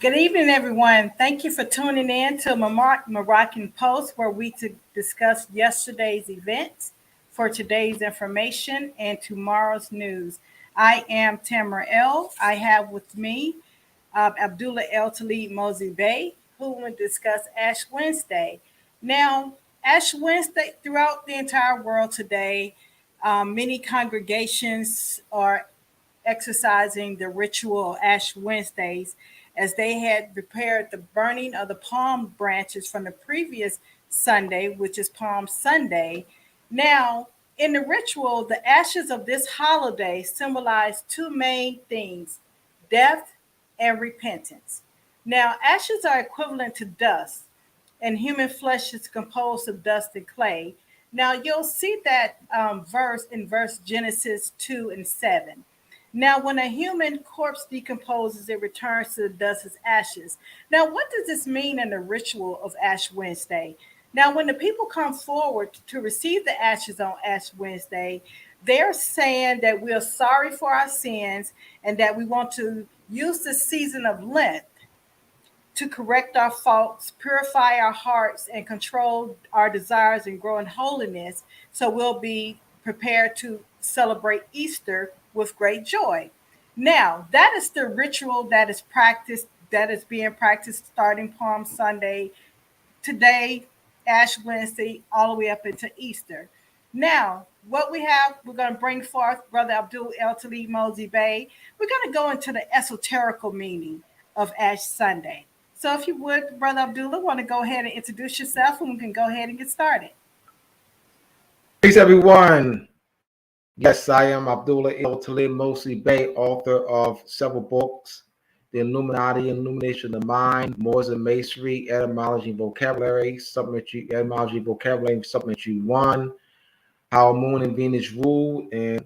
Good evening, everyone. Thank you for tuning in to Moroccan Post, where we discuss yesterday's events for today's information and tomorrow's news. I am Tamara L. I have with me Abdullah El Talib Mosey Bey, who will discuss Ash Wednesday. Now, Ash Wednesday, throughout the entire world today, many congregations are exercising the ritual Ash Wednesdays as they had prepared the burning of the palm branches from the previous Sunday, which is Palm Sunday. Now, in the ritual, the ashes of this holiday symbolize two main things: death and repentance. Now, ashes are equivalent to dust, and human flesh is composed of dust and clay. Now, you'll see that verse in verse Genesis 2 and 7. Now, when a human corpse decomposes, it returns to the dust as ashes. Now, what does this mean in the ritual of Ash Wednesday? Now, when the people come forward to receive the ashes on Ash Wednesday, they're saying that we are sorry for our sins and that we want to use the season of Lent to correct our faults, purify our hearts, and control our desires and grow in holiness. So we'll be prepared to celebrate Easter with great joy. Now, that is the ritual that is being practiced starting Palm Sunday, today, Ash Wednesday, all the way up into Easter. Now, what we have, we're going to bring forth Brother Abdul El Talib Mosey Bey. We're going to go into the esoterical meaning of Ash Sunday. So, if you would, Brother Abdullah, want to go ahead and introduce yourself, and we can go ahead and get started. Peace, everyone. Yes, I am Abdullah El Talib Mosey Bey, author of several books: The Illuminati, Illumination of the Mind, Moors and Masonry, Etymology and Vocabulary, Etymology and Vocabulary, Supplementary 1, How Moon and Venus Rule, and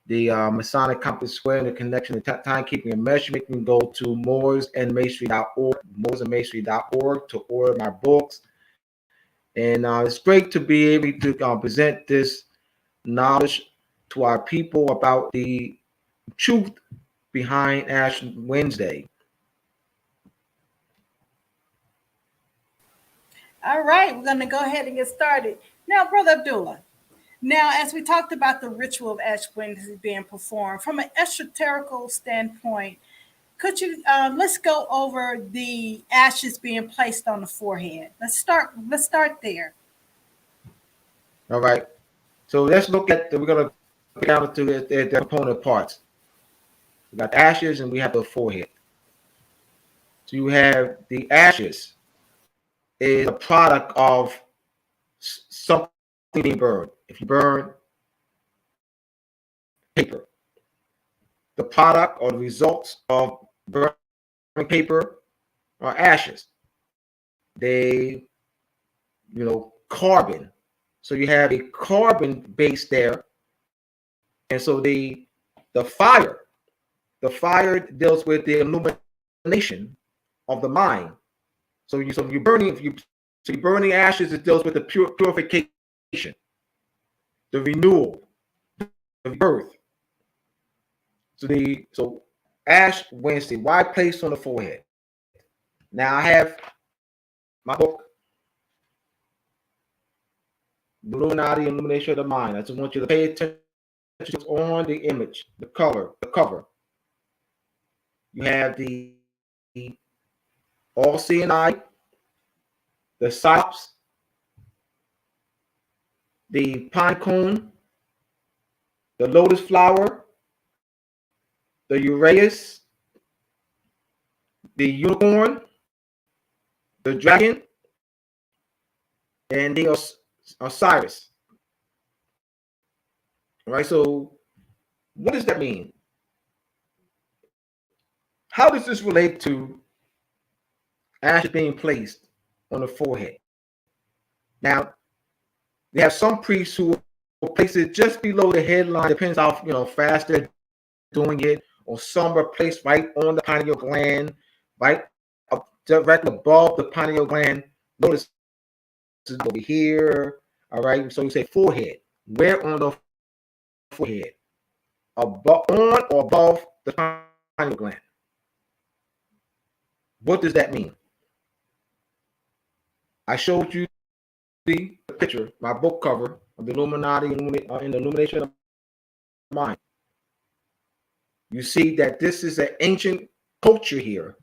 the Masonic Compass Square and the connection to timekeeping and measurement. You can go to moorsandmasonry.org to order my books. And it's great to be able to present this knowledge to our people about the truth behind Ash Wednesday. All right, we're going to go ahead and get started. Now, Brother Abdullah, now as we talked about the ritual of Ash Wednesday being performed from an esoterical standpoint, could you let's go over the ashes being placed on the forehead. Let's start there. All right. So let's look at we're going to break down to the component parts. We got the ashes and we have the forehead. So you have the ashes is a product of something being burned. If you burn paper, the product or the results of burning paper are ashes. They, carbon. So you have a carbon base there, and so the fire deals with the illumination of the mind. So you're burning ashes. It deals with the purification, the renewal, the birth. So Ash Wednesday, why placed on the forehead? Now I have my book, The Illuminati, Illumination of the Mind. I just want you to pay attention on the image, the color, the cover. You have the all-seeing eye, the cyclops, the pine cone, the lotus flower, the Uraeus, the unicorn, the dragon, and the Osiris. All right, so what does that mean? How does this relate to ashes being placed on the forehead? Now, they have some priests who will place it just below the headline, depends how fast they're doing it, or some are placed right on the pineal gland, right directly above the pineal gland. Notice this is over here. All right, so you say forehead. Where on the forehead? On or above the pineal gland. What does that mean? I showed you the picture, my book cover of the Illuminati in the Illumination of Mind. You see that this is an ancient culture here.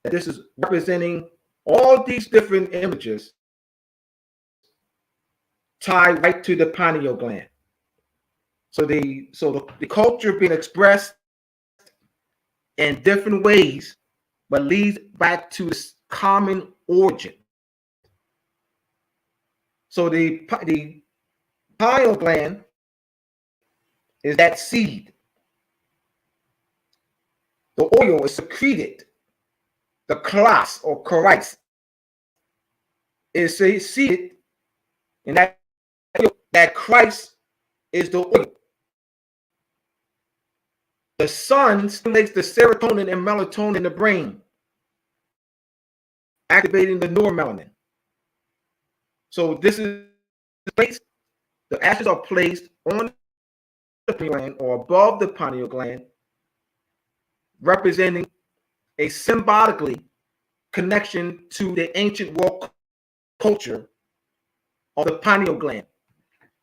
That this is representing all these different images tied right to the pineal gland. So the culture being expressed in different ways, but leads back to its common origin. So the pineal gland is that seed. The oil is secreted. The klas or Christ is seated in that Christ is the oil. The sun stimulates the serotonin and melatonin in the brain, activating the neuromelanin. So this is placed, the ashes are placed on the pineal gland or above the pineal gland, representing a symbolically connection to the ancient world culture of the pineal gland.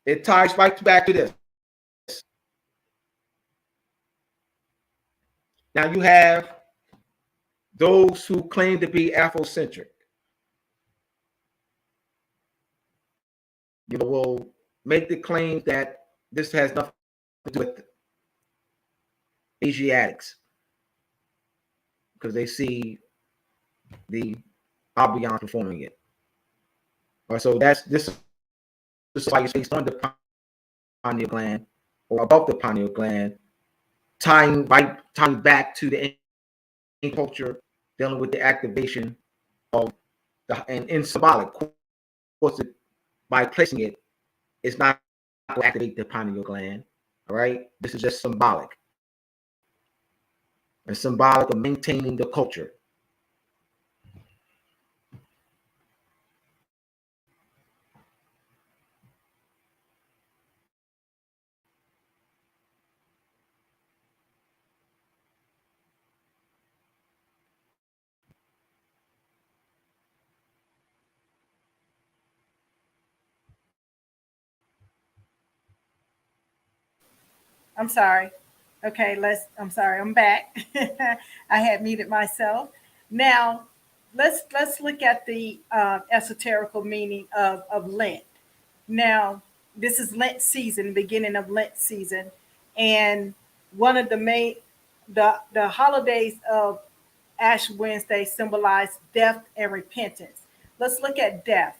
It ties right back to this. Now you have those who claim to be Afrocentric. Will make the claim that this has nothing to do with Asiatics because they see the Albion performing it. So this is why it's based on the pineal gland or above the pineal gland, tying back to the ancient culture, dealing with the activation of and symbolic. Of course, by placing it, it's not going to activate the pineal gland. All right, this is just symbolic. And symbolic of maintaining the culture. I'm sorry. Okay, I'm sorry, I'm back. I had muted myself. Now, let's look at the esoterical meaning of Lent. Now, this is Lent season, beginning of Lent season, and one of the main the holidays of Ash Wednesday symbolize death and repentance. Let's look at death.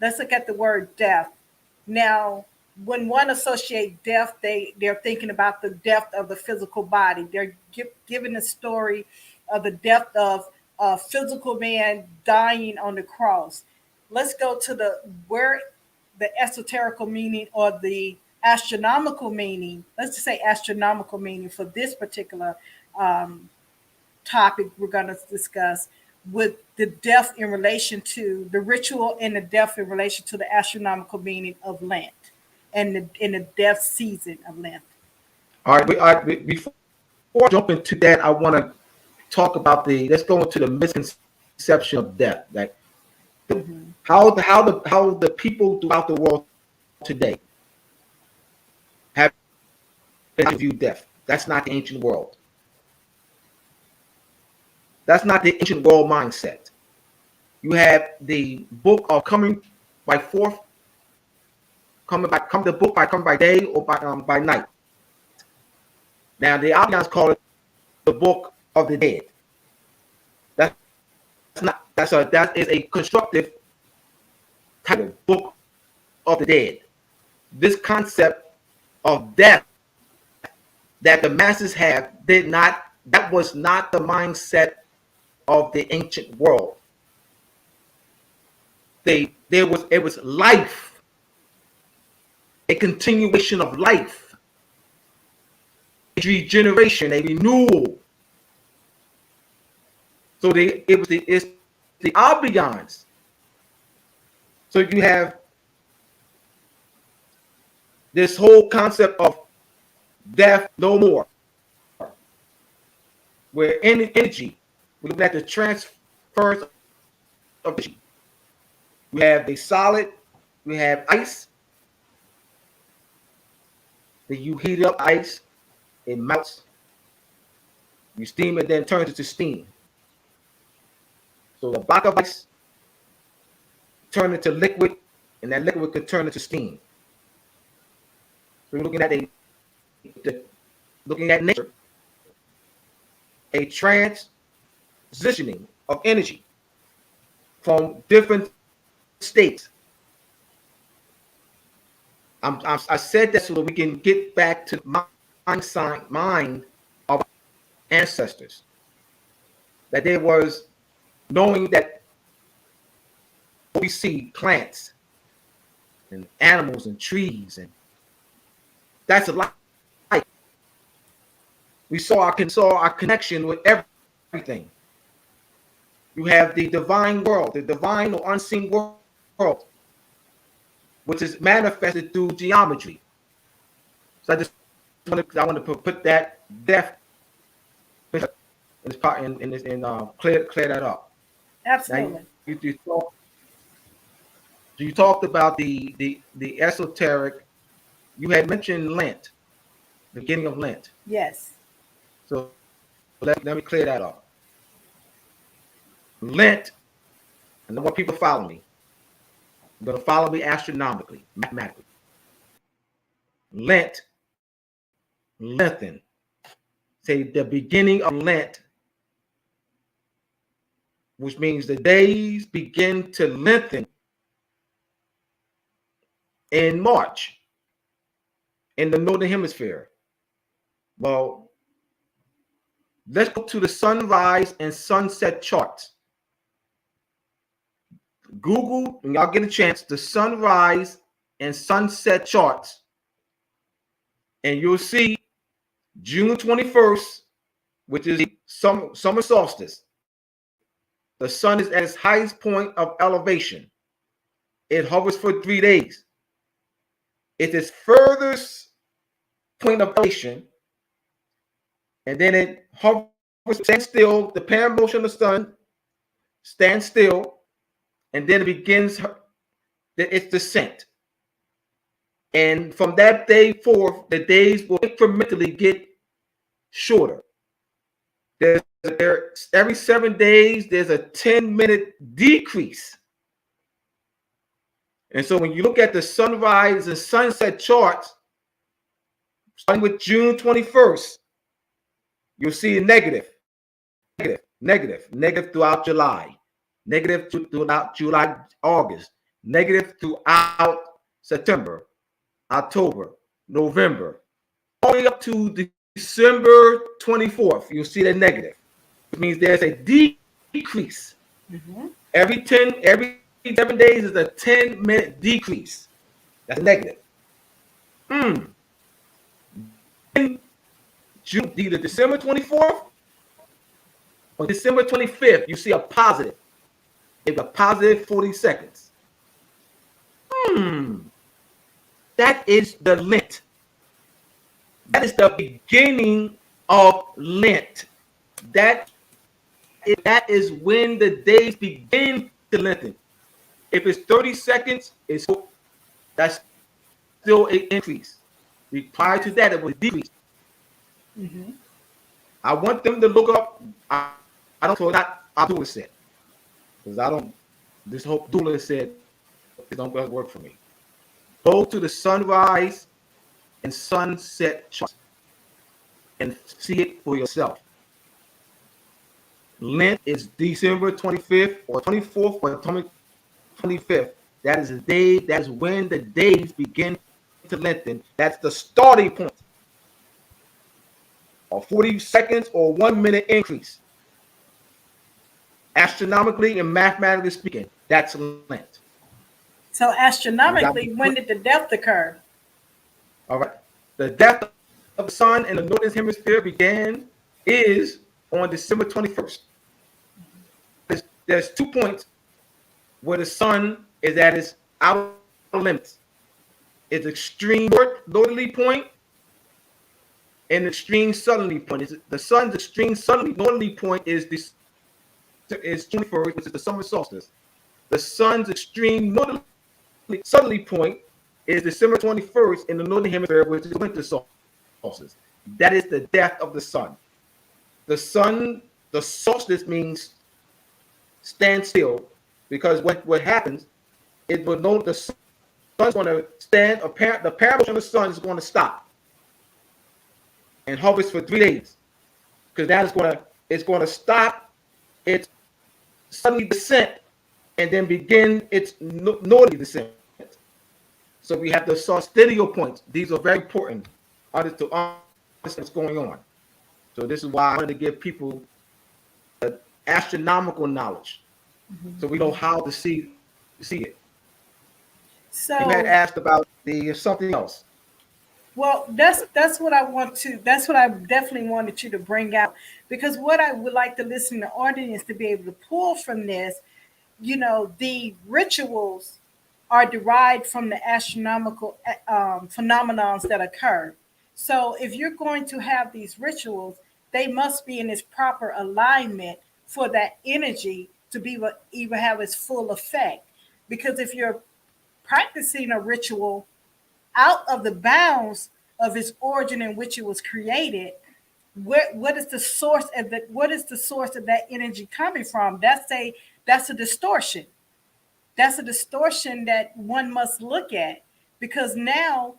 Let's look at the word death. Now, when one associates death, they're thinking about the death of the physical body. They're giving the story of the death of a physical man dying on the cross. Let's go to the esoterical meaning or the astronomical meaning. Let's just say astronomical meaning for this particular topic we're going to discuss with the death in relation to the ritual and the death in relation to the astronomical meaning of Lent and in the death season of Lent. All right, before I jump into that, I want to talk about let's go into the misconception of death. Like how the people throughout the world today have viewed death. That's not the ancient world. That's not the ancient world mindset. You have the book of coming by forth, coming by day or by night. Now the Albions call it the book of the dead. That is a constructive title, book of the dead. This concept of death that the masses have that was not the mindset of the ancient world. It was life, a continuation of life, a regeneration, a renewal. So it's the Albions. So you have this whole concept of death no more, where energy, we're looking at the transfers of energy. We have the solid, we have ice. Then you heat up ice, it melts. You steam it, then turns into steam. So the block of ice turn into liquid, and that liquid could turn into steam. So we're looking at nature, a transitioning of energy from different states. I said that so that we can get back to the mind of our ancestors. That there was knowing that we see plants and animals and trees, and that's a life. We saw our connection with everything. You have the divine world, the divine or unseen world, which is manifested through geometry. So I want to put that depth in this part and clear that up. Absolutely. Now, you talked about the esoteric. You had mentioned Lent, the beginning of Lent. Yes. So let me clear that up. Lent, and I want people to follow me. You're going to follow me astronomically, mathematically. Lengthen. Say the beginning of Lent, which means the days begin to lengthen in March in the Northern Hemisphere. Well, let's go to the sunrise and sunset charts. Google, when y'all get a chance, the sunrise and sunset charts, and you'll see June 21st, which is the summer solstice. The sun is at its highest point of elevation. It hovers for 3 days. It's its furthest point of elevation, and then it hovers, stands still. The parent motion of the sun stands still, and then it begins its descent. And from that day forth, the days will incrementally get shorter. Every 7 days, there's a 10-minute decrease. And so when you look at the sunrise and sunset charts, starting with June 21st, you'll see a negative throughout July, negative throughout July, August, negative throughout September, October, November, all the way up to December 24th. You'll see the negative. It means there's a decrease. Mm-hmm. Every 7 days is a 10-minute decrease. That's negative. In June, either December 24th or December 25th, you see a positive. It's a positive 40 seconds. That is the Lent. That is the beginning of Lent. That is when the days begin to lengthen. If it's 30 seconds, that's still an increase. Prior to that, it was decreased. Mm-hmm. I want them to look up. I don't know what Abdullah said, because I don't. This whole Abdullah said it don't work for me. Go to the sunrise and sunset chart and see it for yourself. Lent is December 25th or 24th or 25th. That is the day. That is when the days begin to lengthen. That's the starting point. A 40 seconds or 1 minute increase. Astronomically and mathematically speaking, that's Lent. So astronomically, when did the death occur? All right. The death of the sun in the Northern Hemisphere is on December 21st. There's 2 points where the sun is at its outer limits. It's extreme northerly point and extreme southerly point. The sun's extreme northerly point is is 21st, which is the summer solstice. The sun's extreme southerly point is December 21st in the northern hemisphere, which is the winter solstice. That is the death of the sun. The solstice means stand still, because what happens is the sun's going to stand. The parabolic of the sun is going to stop and hovers for 3 days, because that is going to stop its southerly descent and then begin its northerly descent. So we have the solstitial points. These are very important to understand what's going on. So this is why I wanted to give people astronomical knowledge, so we know how to see it. So You had asked about something else. well, that's what I want to. That's what I definitely wanted you to bring out, because what I would like the listening audience to be able to pull from this, the rituals are derived from the astronomical phenomenons that occur. So if you're going to have these rituals, they must be in its proper alignment for that energy to be even have its full effect. Because if you're practicing a ritual out of the bounds of its origin in which it was created, what is the source of that energy coming from? That's a distortion. That's a distortion that one must look at, because now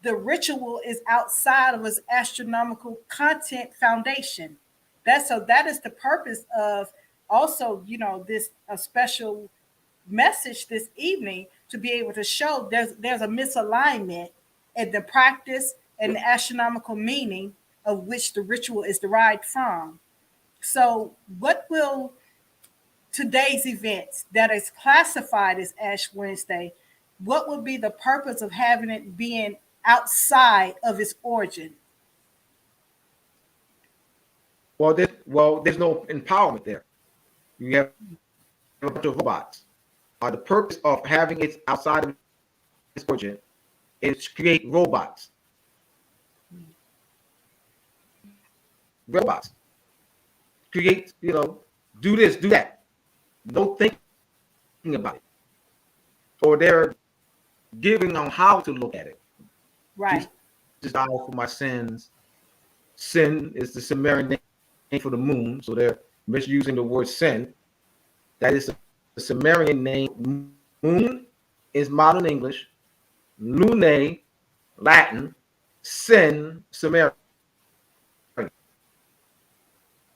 the ritual is outside of its astronomical content foundation. That is the purpose of also, this a special message this evening, to be able to show there's a misalignment in the practice and the astronomical meaning of which the ritual is derived from. So what will today's events that is classified as Ash Wednesday, what would be the purpose of having it being outside of its origin? There's no empowerment there. You have a bunch of robots. The purpose of having it outside of its origin is to create robots. Robots create, do this, do that. No thinking about it, or they're giving on how to look at it. Right. Jesus died for my sins. Sin is the Sumerian name for the moon, so they're misusing the word sin. That is the Sumerian name. Moon is modern English. Lune, Latin. Sin, Sumerian.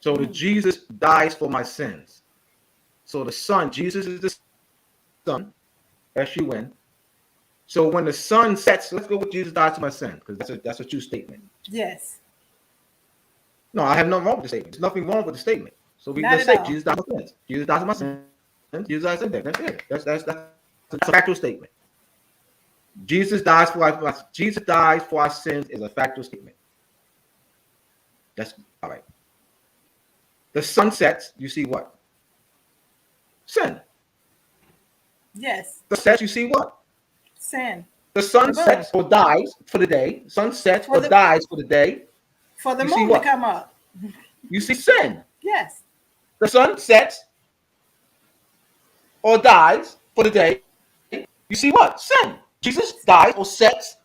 So the Jesus dies for my sins. So the sun, Jesus is the sun, S-U-N. So when the sun sets, let's go with Jesus dies for my sins, because that's a true statement. Yes. No, I have nothing wrong with the statement. There's nothing wrong with the statement. So let's say Jesus died for my sins. Jesus died for my sins. Jesus died for my sins. That's it. That's a factual statement. Jesus dies for our sins is a factual statement. That's all right. The sun sets, you see what? Sin. Yes. The sets, you see what? Sin. The sun sets or dies for the day. Sun sets or dies for the day. For the moon to come up. You see sin. Yes. The sun sets or dies for the day. You see what? Sin. Jesus dies or sets.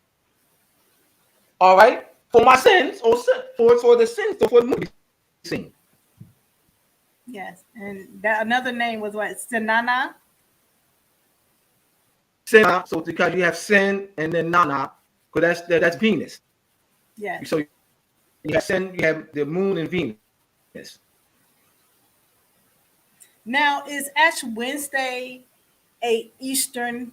All right, for my sins or for the sins or for the moon. Sin. Yes, and that another name was what? Sinana. Sin. So because you have sin and then Nana, because that's Venus. Yes. So you have sin, you have the moon and Venus. Now, is Ash Wednesday a Eastern?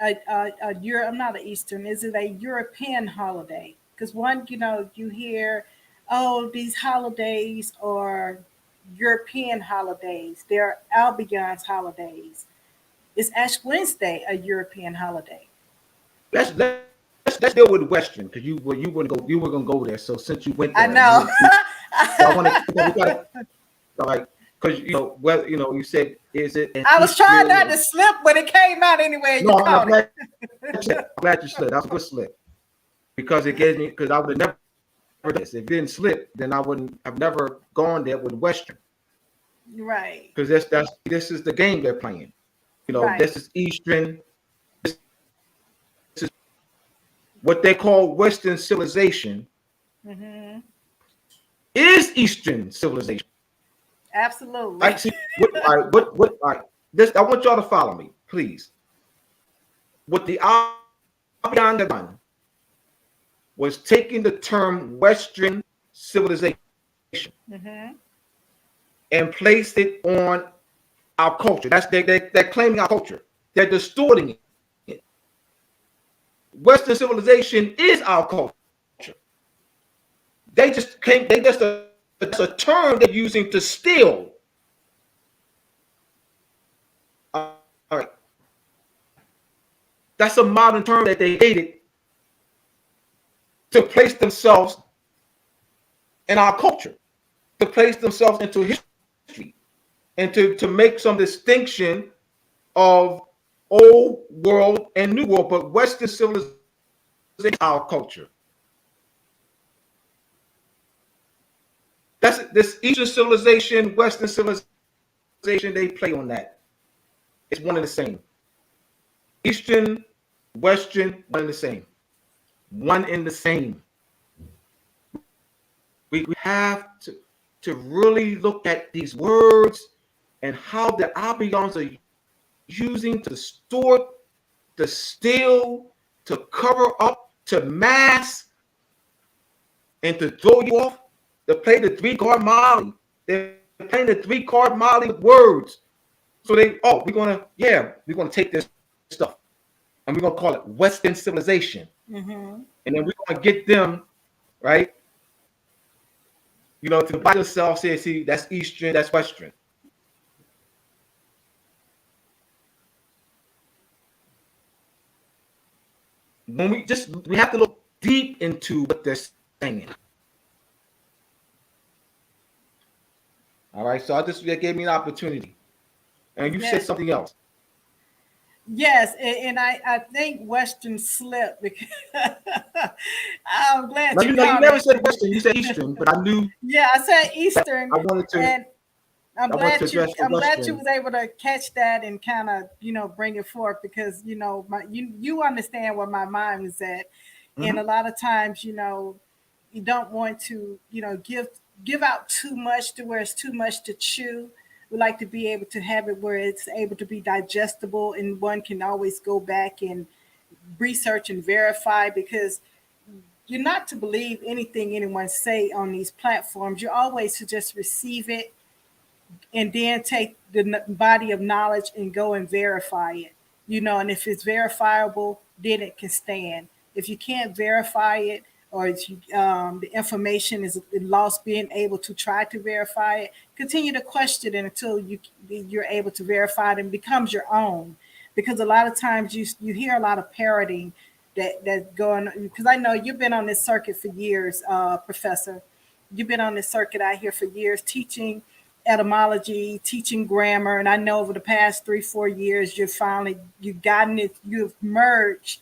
I'm not an Eastern. Is it a European holiday? Because one, you hear, oh, these holidays are European holidays. They're Albion's holidays. Is Ash Wednesday a European holiday? Let's deal with the Western, because you were gonna go there. So since you went there, I know. I want to. All right, because you said, is it? I was trying not to slip when it came out anyway. No, I'm glad you slid. That was a good slip, because it gave me, because I would have never this. If it didn't slip, then I've never gone there with Western. Right. because this is the game they're playing. Right. This is Eastern. This is what they call Western civilization Mm-hmm. is Eastern civilization. Absolutely. Right? See, all right, this I want y'all to follow me, please. What the Abiyanga done was taking the term Western civilization Mm-hmm. and placed it on our culture. They're claiming our culture. They're distorting it. Western civilization is our culture. They just came. They just that's a term they're using to steal. All right, that's a modern term that they hated to place themselves in our culture, to place themselves into history, and to make some distinction of old world and new world. But Western civilization is our culture. That's this Eastern civilization, Western civilization. They play on that. It's one and the same. Eastern, Western, one and the same. One and the same. We have to really look at these words and how the Abiyans are using to distort, to steal, to cover up, to mask, and to throw you off. To play the three-card Molly. They're playing the three-card Molly with words. So we're gonna take this stuff and we're gonna call it Western civilization. Mm-hmm. And then we're gonna get them, right? To buy themselves, say, see, that's Eastern, that's Western. When we have to look deep into what they're saying. All right, so that gave me an opportunity. And you said Yes. something else. Yes, and I think Western slipped because I'm glad Now you you never commented. said Western, you said Eastern, but I knew Yeah, I said that Eastern, I wanted to and I'm I wanted glad to you address the I'm glad you Western. was able to catch that and kind of bring it forth because you understand where my mind was at, and Mm-hmm. a lot of times you don't want to give out too much to where it's too much to chew. We like to be able to have it where it's able to be digestible and one can always go back and research and verify because you're not to believe anything anyone say on these platforms. You're always to just receive it and then take the body of knowledge and go and verify it. And if it's verifiable, then it can stand. If you can't verify it, or if the information is lost, being able to try to verify it, continue to question it until you're able to verify it and becomes your own. Because a lot of times you hear a lot of parroting that going because I know you've been on this circuit for years, Professor. You've been on this circuit out here for years teaching etymology, teaching grammar, and I know over the past 3-4 years you've gotten it, you've merged,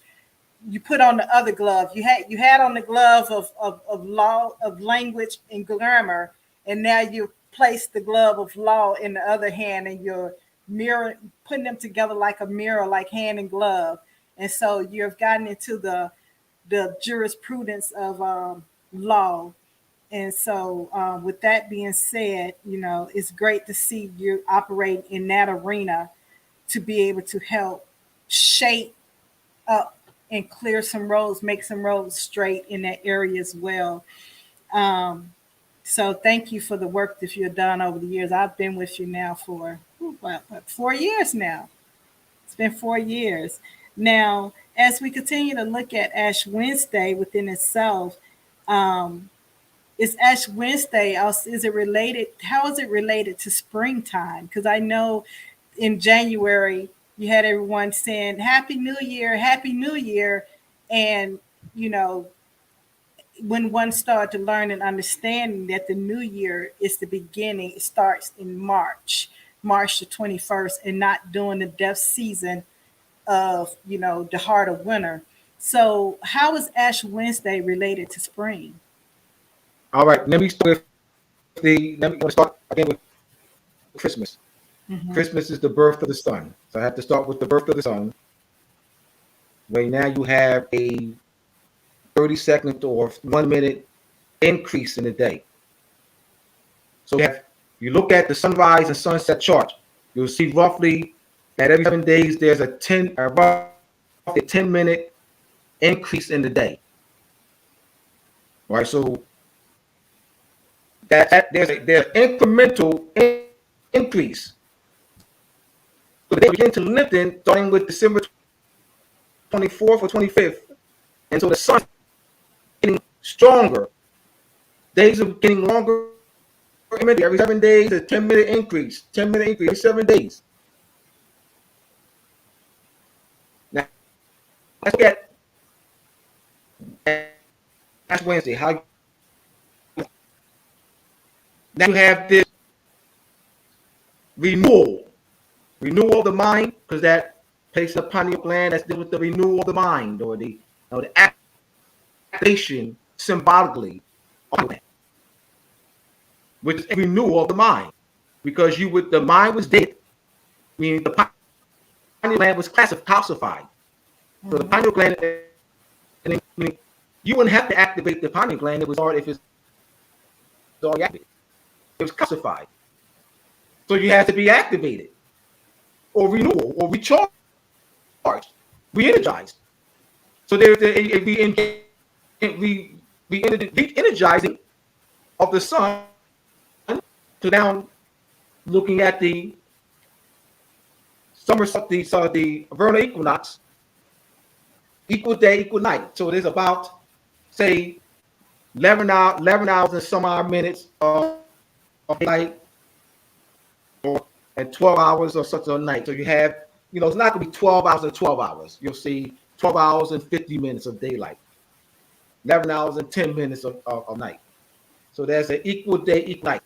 you put on the other glove. You had on the glove of law of language and grammar, and now you place the glove of law in the other hand, and you're mirror putting them together like a mirror, like hand and glove. And so you've gotten into the jurisprudence of law. And so, with that being said, it's great to see you operate in that arena to be able to help shape up and clear some roads, make some roads straight in that area as well. Um, so, thank you for the work that you've done over the years. I've been with you now for 4 years now. It's been 4 years. Now, as we continue to look at Ash Wednesday within itself, um, is Ash Wednesday? Is it related? How is it related to springtime? Because I know in January you had everyone saying Happy New Year," and you know when one started to learn and understanding that the new year is the beginning, it starts in March the 21st, and not during the death season of the heart of winter. So, how is Ash Wednesday related to spring? All right, let me start with the let me start again with Christmas. Mhm. Christmas is the birth of the sun. So I have to start with the birth of the sun. Where now you have a 30-second or 1 minute increase in the day. So you look at the sunrise and sunset chart, you'll see roughly that every 7 days there's roughly a 10-minute increase in the day. Right. So there's incremental increase. So they begin to lengthen starting with December 24th or 25th. And so the sun's getting stronger. Days are getting longer. Every 7 days, a 10-minute increase. 10-minute increase every 7 days. Now let's look at Ash Wednesday. How now you have this renewal of the mind, because that place of pineal gland that's dealing with the renewal of the mind, or the activation symbolically of the, which is a renewal of the mind, because the mind was dead, meaning the pineal gland was calcified. So the pineal gland, meaning you wouldn't have to activate the pineal gland. It was already activated. It was calcified. So you had to be activated, or renewal, or recharged, re-energized. So there's a re-energizing of the sun. So now looking at the the vernal equinox, equal day, equal night. So there's about, say, 11 hours and some odd minutes of daylight, and 12 hours or such a night. So you have, it's not going to be 12 hours and 12 hours. You'll see 12 hours and 50 minutes of daylight, 11 hours and 10 minutes of night. So there's an equal day, equal night.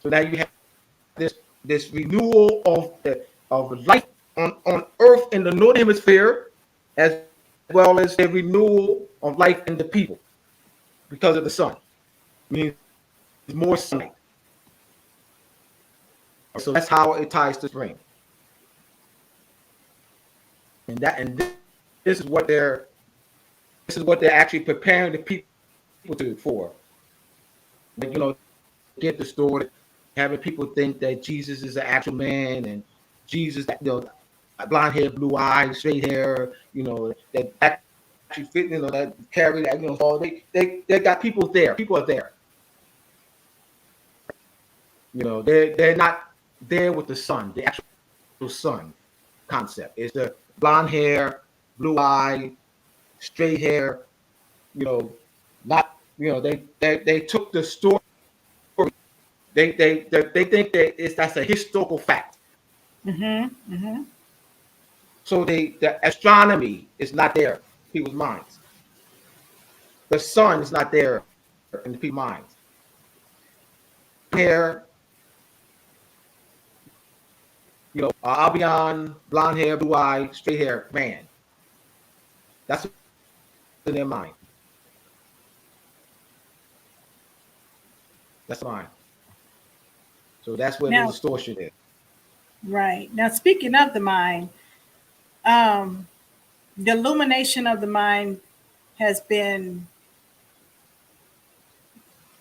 So now you have this renewal of life on Earth in the northern hemisphere, as well as a renewal of life in the people because of the sun. Means more sunlight. So that's how it ties to spring. And this is what they're actually preparing the people for. Like, get the story, having people think that Jesus is an actual man, and Jesus, blonde hair, blue eyes, straight hair, that actually fit, that carry that, so they got people there. People are there. They're not there with the sun, the actual sun concept. It's the blonde hair, blue eye, straight hair, not, they took the story. They think that's a historical fact. Mm-hmm. Mm-hmm. So the astronomy is not there in people's minds. The sun is not there in the people's minds. Hair, Albion, blonde hair, blue eye, straight hair, man. That's in their mind. That's mine. So that's where the distortion is. Right. Now, speaking of the mind, the illumination of the mind has been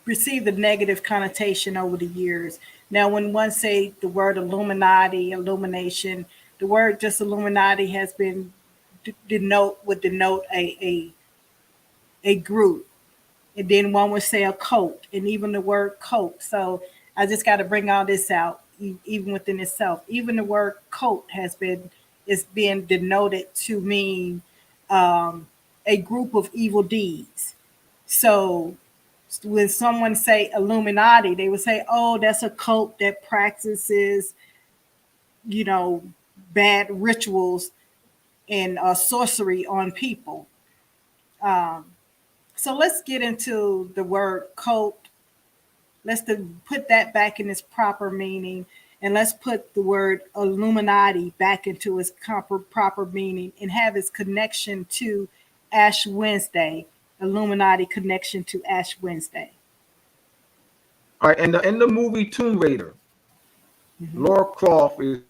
received a negative connotation over the years. Now, when one say the word Illuminati, illumination, the word just Illuminati has been denote a group, and then one would say a cult, and even the word cult. So I just got to bring all this out, even within itself. Even the word cult is being denoted to mean a group of evil deeds. So when someone say Illuminati, they would say, "Oh, that's a cult that practices, you know, bad rituals and sorcery on people." Um, so let's get into the word cult. Let's put that back in its proper meaning, and let's put the word Illuminati back into its proper meaning, and have its connection to Ash Wednesday. Illuminati connection to Ash Wednesday. All right, and in the movie Tomb Raider, Laura Croft is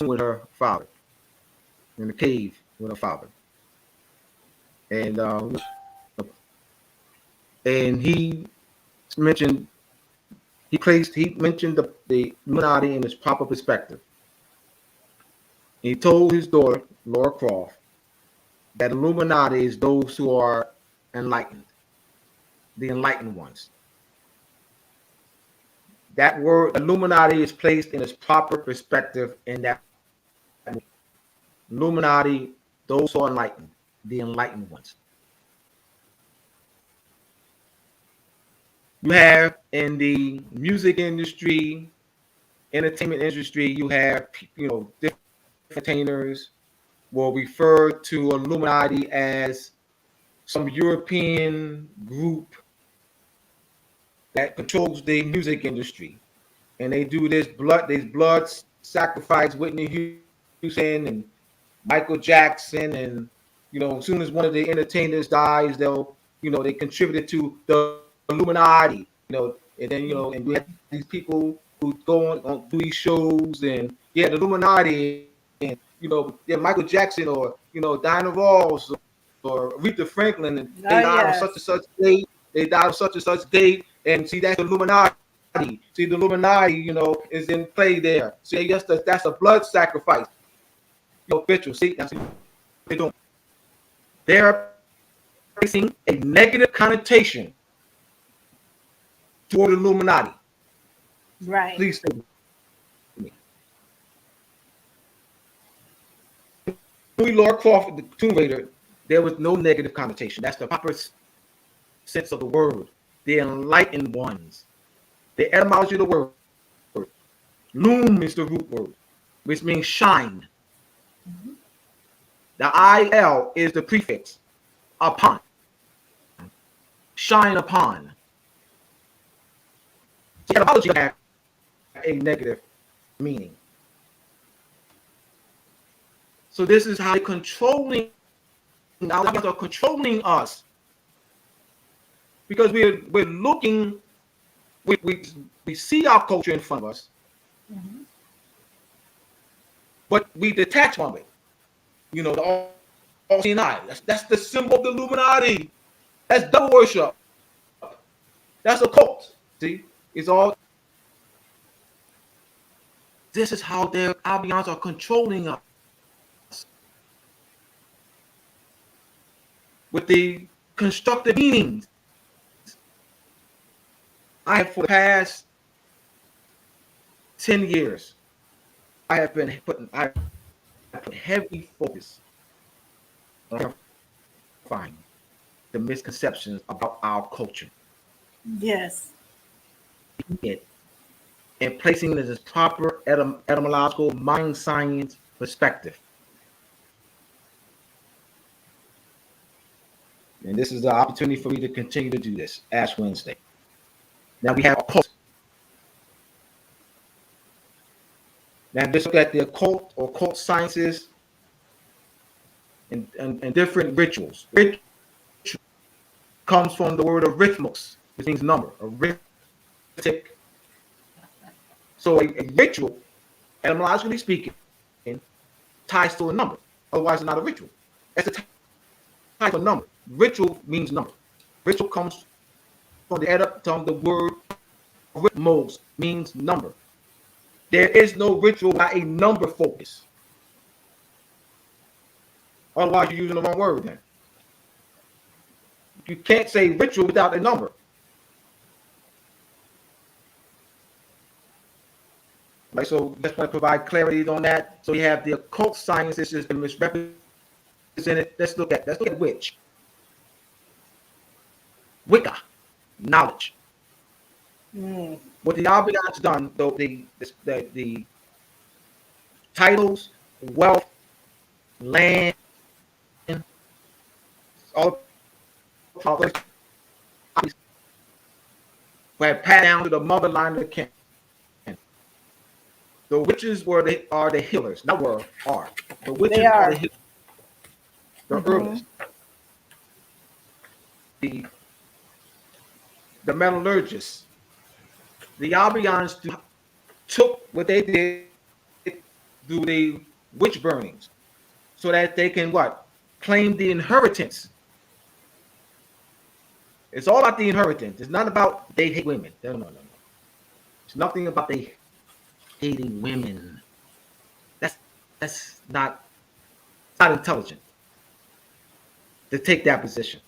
with her father in the cave with her father, and he mentioned he mentioned the Illuminati in its proper perspective. He told his daughter Laura Croft that Illuminati is those who are enlightened, the enlightened ones. That word Illuminati is placed in its proper perspective in that Illuminati, those who are enlightened, the enlightened ones. You have in the music industry, entertainment industry, you have different entertainers will refer to Illuminati as some European group that controls the music industry, and they do this blood sacrifice. Whitney Houston and Michael Jackson, and as soon as one of the entertainers dies, they contributed to the Illuminati. And then and we have these people who go on do these shows, and the Illuminati, and Michael Jackson, or Diana Ross, or Aretha Franklin, and Oh, they died on such yes. and such date. They died on such and such date, and see, that's the Illuminati. See, the Illuminati, is in play there. See, that's a blood sacrifice. Ritual. See, that's what they're doing. They're placing a negative connotation toward Illuminati. Right. Please stay with me. Louis Laura Crawford, the Tomb Raider, there was no negative connotation. That's the proper sense of the word. The enlightened ones. The etymology of the word. Loom is the root word, which means shine. The IL is the prefix. Upon. Shine upon. The etymology has a negative meaning. So this is how they're controlling. Now they are controlling us because we're looking. We see our culture in front of us, but we detach from it. The all-seeing eye. That's the symbol of the Illuminati. That's devil worship. That's a cult. See, it's all. This is how their ambiance are controlling us with the constructive meanings. I have, for the past 10 years, I have put heavy focus on finding the misconceptions about our culture. Yes. And placing it in its proper etymological mind science perspective. And this is the opportunity for me to continue to do this, Ash Wednesday. Now we have occult. Now just look at the occult or occult sciences and different rituals. Ritual comes from the word arithmos, which means number, arithmetic. So a ritual, etymologically speaking, ties to a number. Otherwise, it's not a ritual. That's a type of number. Ritual means number. Ritual comes from the word arithmos, means number. There is no ritual without a number focus. Otherwise, you're using the wrong word then. You can't say ritual without a number. Right, so just want to provide clarity on that. So you have the occult sciences is misrepresented. Let's look at witch. Wicca, knowledge. What the Albion's done, though, the titles, wealth, land, all were passed down to the motherline of the king. The witches are the healers, not are. The witches are the healers, the herbalists, the metallurgists. The Albions do took what they did through the witch burnings so that they can what? Claim the inheritance. It's all about the inheritance. It's not about they hate women. No, no, no, no. It's nothing about they hating women. That's not, it's not intelligent to take that position.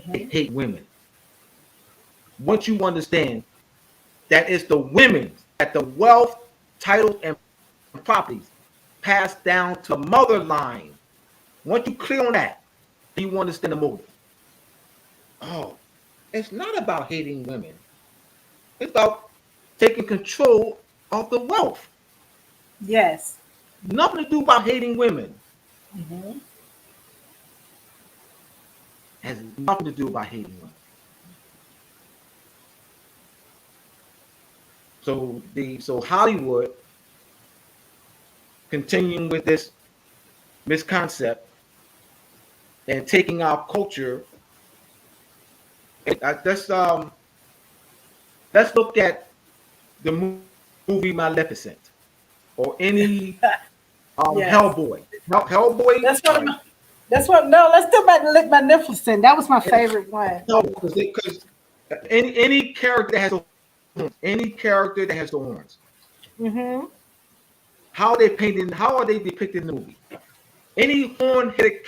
They hate women. Once you understand that it's the women that the wealth, titles, and properties passed down to the mother line. Once you clear on that, you understand the motive. Oh, it's not about hating women. It's about taking control of the wealth. Yes. Nothing to do about hating women. Has nothing to do about hating women. So Hollywood continuing with this misconcept and taking our culture. Let's look at the movie Maleficent or any Yes. Hellboy. Hellboy. That's what I'm. That's what. No, let's do Magnificent. That was my favorite one. No, because any character that has the horns, any character that has the horns, Mm-hmm. how are they painted? How are they depicted in the movie? Any horn-headed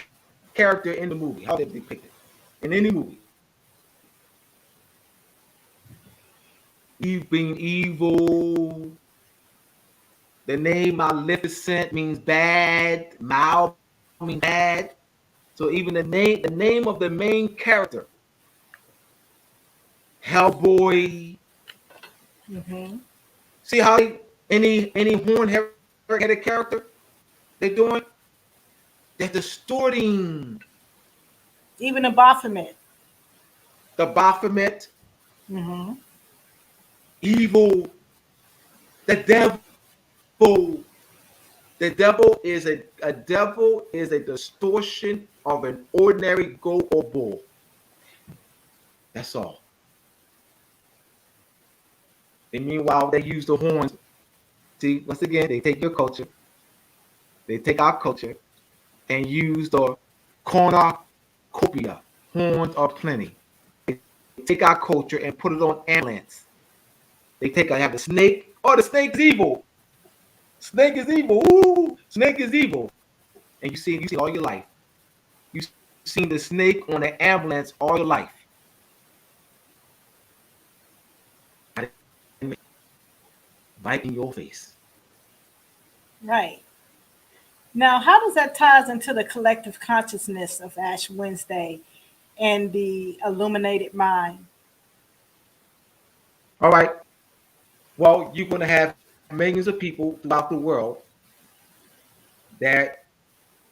character in the movie, how are they depicted in any movie? Being evil. The name Maleficent means bad. Mal means bad. So even the name of the main character, Hellboy. Mm-hmm. See how any horn-headed character they're doing? They're distorting Even the Baphomet. the Baphomet, Mm-hmm. evil, the devil. The devil is a distortion of an ordinary goat or bull. That's all. And meanwhile, they use the horns. See, once again, they take your culture, they take our culture, and use the cornucopia, horns of plenty. They take our culture and put it on amulets. I have the snake. Oh, the snake is evil. Snake is evil. Ooh, snake is evil. And you see all your life. You've seen the snake on the ambulance all your life. Bite in your face. Right. Now, how does that ties into the collective consciousness of Ash Wednesday and the illuminated mind? All right. Well, you're going to have millions of people throughout the world that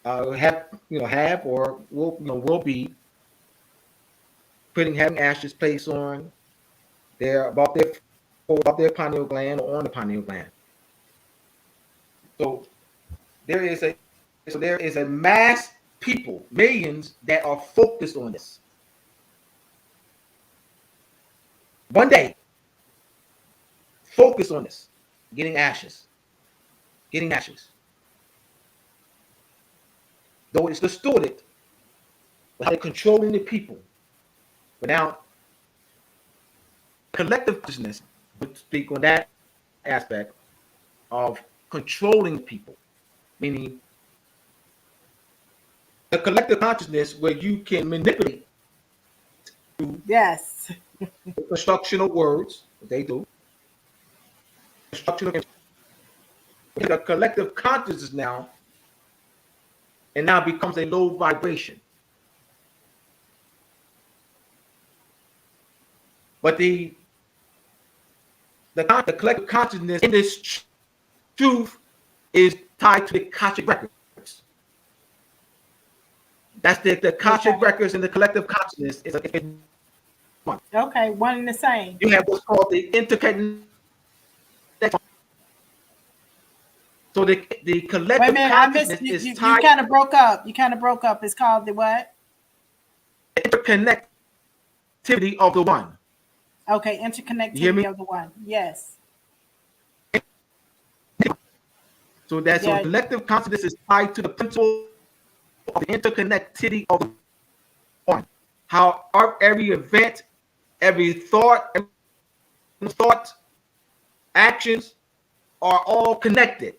have or will be having ashes placed on above their pineal gland or on the pineal gland. So there is a mass people, millions that are focused on this. One day, focus on this, getting ashes. Though it's distorted, but how they're controlling the people. But now, collective consciousness would speak on that aspect of controlling people, meaning the collective consciousness where you can manipulate Yes. the construction of words, what they do, construction of the collective consciousness now, and now becomes a low vibration. But the collective consciousness in this truth is tied to the Akashic records. That's the Akashic records and the collective consciousness is one. Okay, one and the same. You have what's called the interconnection. So the collective Wait a minute, I consciousness missed you. is You tied kind of broke up. It's called the what? to interconnectivity of the one. Okay, You hear me? interconnectivity of the one. Yes. So Yeah. the collective consciousness is tied to the principle of the interconnectivity of the one. How every event, every thought, actions are all connected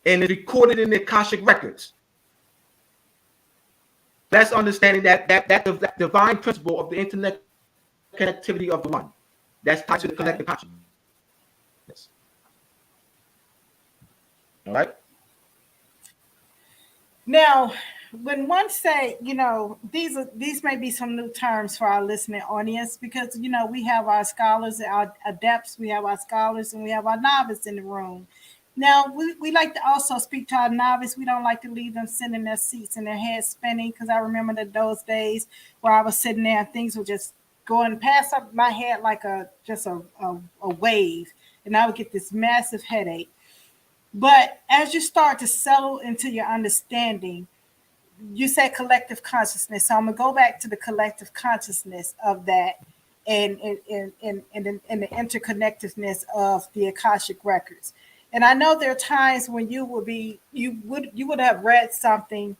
and is recorded in the Akashic records. That's understanding that divine principle of the internet connectivity of the one. That's tied to the Okay. collective consciousness. All right. Now, when one say, these may be some new terms for our listening audience because we have our scholars, our adepts, we have our scholars, and we have our novice in the room. Now, we like to also speak to our novice. We don't like to leave them sitting in their seats and their heads spinning because I remember those days where I was sitting there and things were just going past up my head like a wave, and I would get this massive headache. But as you start to settle into your understanding, you said collective consciousness. So I'm gonna go back to the collective consciousness of that and the interconnectedness of the Akashic records. And I know there are times when you would have read something,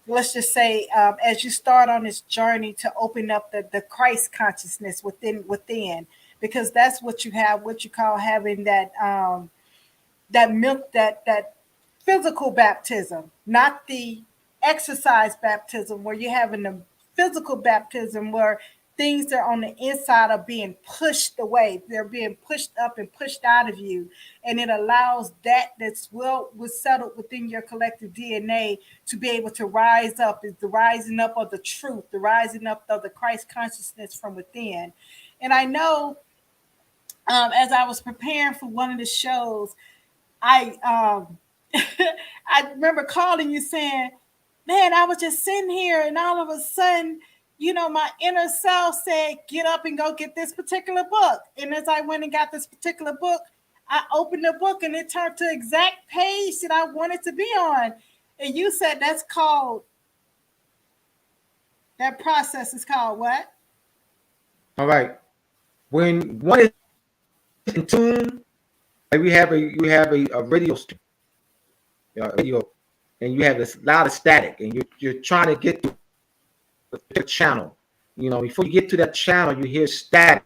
let's just say, as you start on this journey to open up the Christ consciousness within, because that's what you have, what you call having that milk, that physical baptism, not the exercise baptism where you're having the physical baptism where things that are on the inside are being pushed away. They're being pushed up and pushed out of you. And it allows that's was settled within your collective DNA to be able to rise up. Is the rising up of the truth, the rising up of the Christ consciousness from within. And I know, as I was preparing for one of the shows, I I remember calling you saying, "Man, I was just sitting here, and all of a sudden, my inner self said, get up and go get this particular book." And as I went and got this particular book, I opened the book, and it turned to the exact page that I wanted to be on. And you said that process is called what? All right. When one is in tune, like you have a radio stream, radio, and you have this lot of static, and you're trying to get to the channel. Before you get to that channel, you hear static,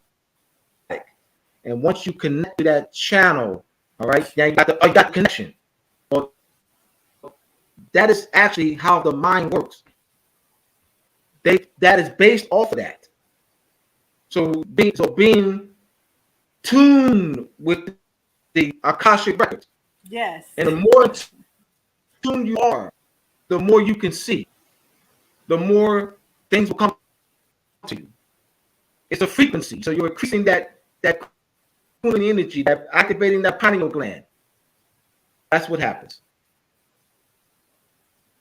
and once you connect to that channel, all right, then you got the connection. Well, that is actually how the mind works. That is based off of that. So being tuned with the Akashic records, Yes. and the more tuned you are, the more you can see, the more things will come to you. It's a frequency, so you're increasing that cooling energy, that activating that pineal gland. That's what happens.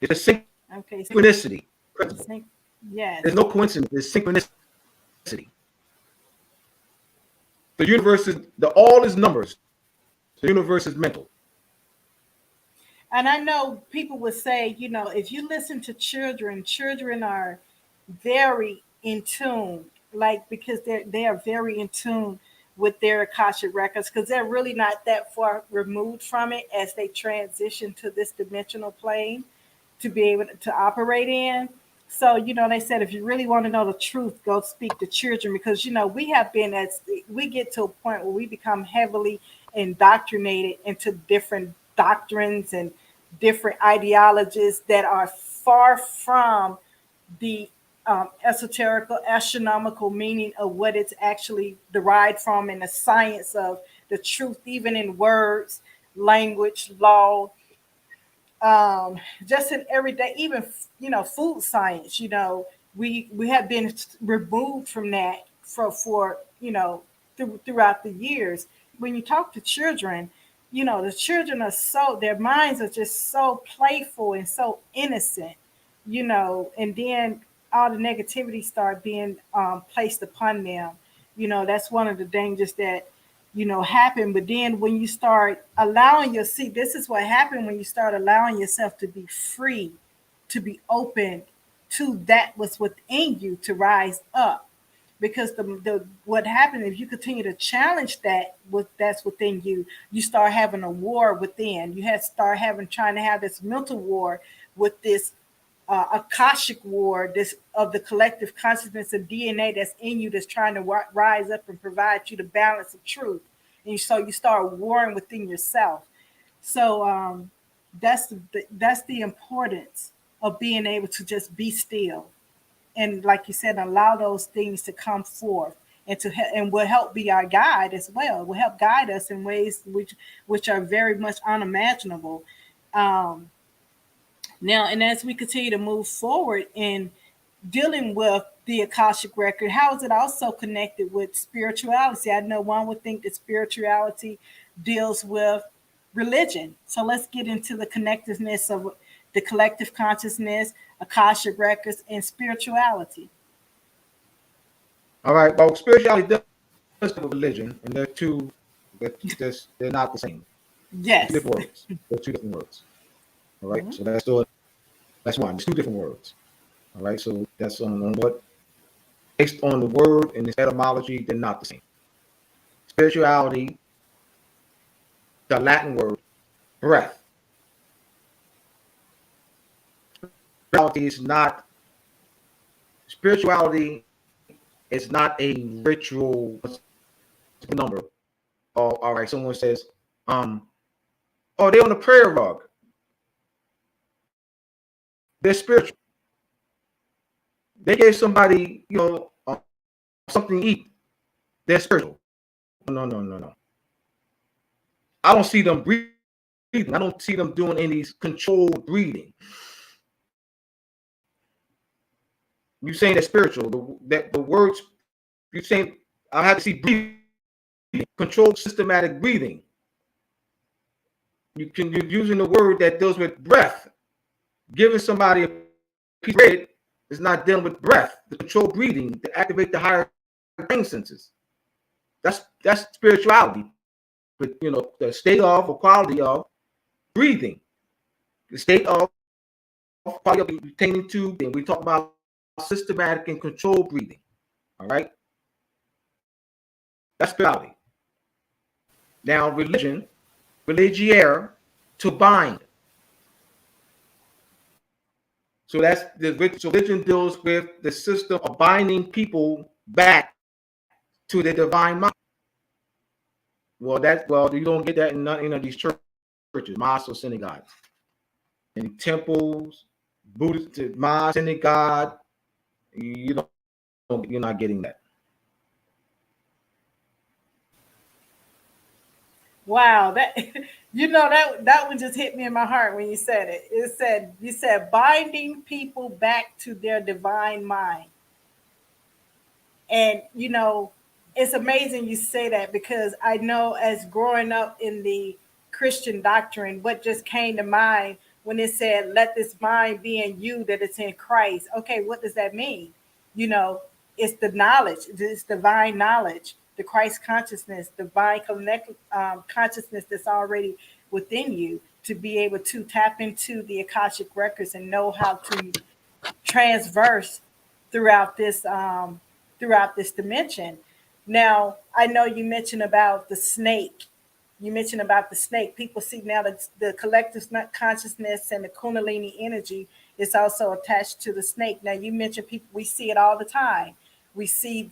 It's a Okay. synchronicity principle. Yes. There's no coincidence. There's synchronicity. The universe is all is numbers. The universe is mental. And I know people would say, if you listen to children are very in tune, like because they are very in tune with their Akashic records because they're really not that far removed from it as they transition to this dimensional plane to be able to operate in. So, they said if you really want to know the truth, go speak to children because, we get to a point where we become heavily indoctrinated into different doctrines and different ideologies that are far from the esoterical, astronomical meaning of what it's actually derived from and the science of the truth, even in words, language, law, just in everyday, even food science. We have been removed from that for throughout the years. When you talk to children, the children their minds are just so playful and so innocent, and then all the negativity start being placed upon them. That's one of the dangers that happen. But then when you start this is what happened when you start allowing yourself to be free, to be open to that what's within you to rise up. because the what happens if you continue to challenge that's within you, you start having a war within. You start having trying to have this mental war with this akashic war, this of the collective consciousness of DNA that's in you, that's trying to rise up and provide you the balance of truth. And so you start warring within yourself. So that's the importance of being able to just be still, and like you said, allow those things to come forth, and and will help be our guide as well. It will help guide us in ways which are very much unimaginable. Um, Now, and as we continue to move forward in dealing with the Akashic record, how is it also connected with spirituality? I know one would think that spirituality deals with religion. So let's get into the connectiveness of the collective consciousness, Akashic records, and spirituality. All right. Well, spirituality does have a religion, and they're two. They're not the same. Two Yes. different words. They're two different words. All right. Mhm. So that's one. It's two different words. All right. So that's on what based on the word and its etymology, they're not the same. Spirituality, the Latin word breath. Spirituality is not spirituality is not a ritual number. Oh, all right. Someone says, oh, they're on the prayer rug. They're spiritual. They gave somebody, something to eat. They're spiritual. No, no, no, no. I don't see them breathing. I don't see them doing any controlled breathing. You saying they're spiritual? The words you saying I have to see breathing, controlled systematic breathing. You're using the word that deals with breath. Giving somebody a piece of bread is not dealing with breath, the controlled breathing to activate the higher brain senses. That's spirituality. But the state of or quality of breathing, the state of quality of pertaining to, then we talk about systematic and controlled breathing. All right, that's spirituality. Now, religion, religiere, to bind. So that's so religion deals with the system of binding people back to the divine mind. Well, you don't get that in none of these churches, mosques or synagogues, in temples, Buddhist mosque, synagogue. You don't, you're not getting that. Wow, that that one just hit me in my heart when you said it. You said binding people back to their divine mind. And it's amazing you say that, because I know, as growing up in the Christian doctrine, what just came to mind when it said, let this mind be in you that it's in Christ. Okay, what does that mean? You know, it's the knowledge, it's divine knowledge, the Christ consciousness, divine consciousness that's already within you, to be able to tap into the Akashic records and know how to transverse throughout this dimension. Now, I know you mentioned about the snake. You mentioned about the snake. People see now that the collective consciousness and the Kundalini energy is also attached to the snake. Now, you mentioned people. We see it all the time. We see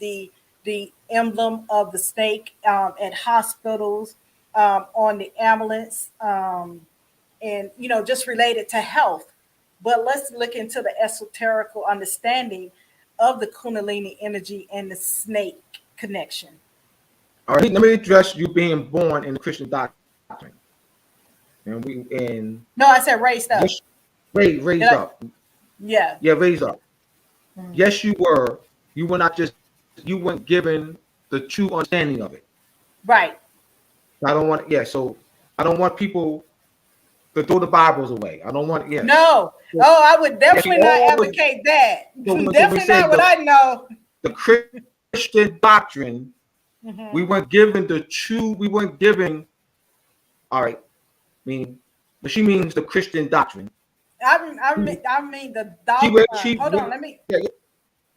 the emblem of the snake at hospitals, on the ambulance, and just related to health. But let's look into the esoterical understanding of the Kundalini energy and the snake connection. All right, let me address you being born in the Christian doctrine, and No, I said raised up. yes, raised up, Yeah. yeah, raised up. Mhm. Yes, you were. You were not just. You weren't given the true understanding of it. Right. I don't want. Yeah, so I don't want people to throw the Bibles away. I don't want. Yes. No. Oh, I would Yes, definitely not advocate that. so we Definitely say not what I know. the Christian doctrine. We Hmm. weren't given the true. We weren't given. All right. I mean, but she means the Christian doctrine. I mean the She read. dogma. She Hold on. read. Let me Yeah, yeah.